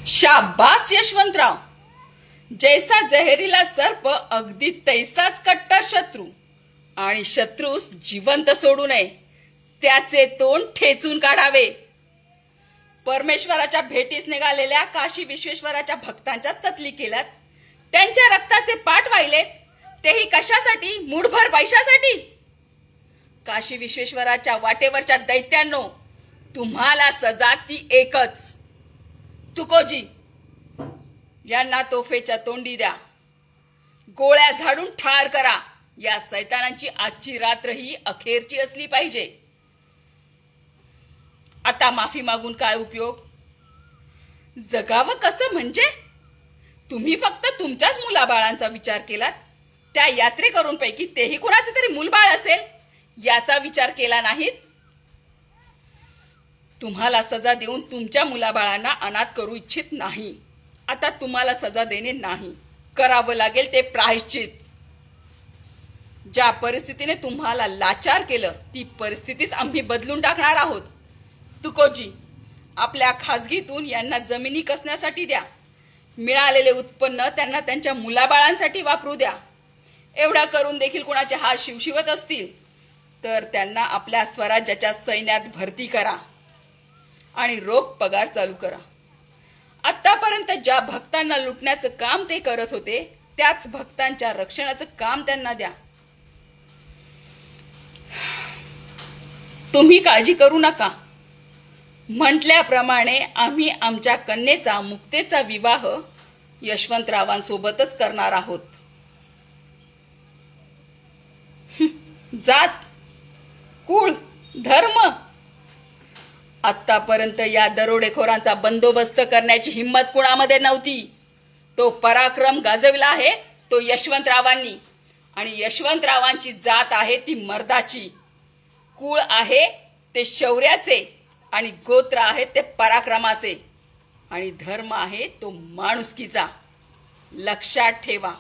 शाबास यशवंतराव. जैसा जहरीला सर्प अगदी तैसाच कट्टर शत्रू. आणि शत्रूस जिवंत सोडू नये, त्याचे तोंड ठेचून काढावे. परमेश्वराच्या भेटीस निघालेल्या काशी विश्वेश्वराच्या भक्तांच्याच कत्ली केल्यात. त्यांच्या रक्ताचे पाठ वाहिलेत, तेही कशासाठी? मूठभर पैशासाठी. काशी विश्वेश्वराच्या वाटेवरच्या दैत्यांनो, तुम्हाला सजा ती एकच. तुकोजी, यांना तोफेच्या तोंडी द्या. गोळ्या झाडून ठार करा. या सैतानांची आजची रात्र ही अखेरची असली पाहिजे. आता माफी मागून काय उपयोग? जगावं कसं म्हणजे? तुम्ही फक्त तुमच्याच मुलाबाळांचा विचार केलात. त्या यात्रेकरूंपैकी तेही कुणाचे तरी मूलबाळ असेल याचा विचार केला नाहीत. तुम्हाला सजा देऊन तुमच्या मुलाबाळांना अनाथ करू इच्छित नाही. आता तुम्हाला सजा देणे नाही, करावं लागेल ते प्रायश्चित. ज्या परिस्थितीने तुम्हाला लाचार केलं ती परिस्थितीच आम्ही बदलून टाकणार आहोत. तुकोजी, आपल्या खाजगीतून यांना जमिनी कसण्यासाठी द्या. मिळालेले उत्पन्न त्यांना त्यांच्या मुलाबाळांसाठी वापरू द्या. एवढा करून देखील कुणाचे हात शिवशिवत असतील तर त्यांना आपल्या स्वराज्याच्या सैन्यात भरती करा आणि रोख पगार चालू करा. आतापर्यंत ज्या भक्तांना लुटण्याचं काम ते करत होते त्याच भक्तांच्या रक्षणाचं काम त्यांना द्या. तुम्ही काळजी करू नका. म्हटल्याप्रमाणे आम्ही आमच्या कन्येचा मुक्तेचा विवाह यशवंतरावांसोबतच करणार आहोत. जात, कुळ, धर्म, आतापर्यंत या दरोडेखोरांचा बंदोबस्त करण्याची हिंमत कुणामध्ये नव्हती. तो पराक्रम गाजविला आहे तो यशवंतरावांनी. आणि यशवंतरावांची जात आहे ती मर्दाची. कुळ आहे ते शौर्याचे आणि गोत्र आहे ते पराक्रमाचे आणि धर्म आहे तो माणुसकीचा. लक्षात ठेवा.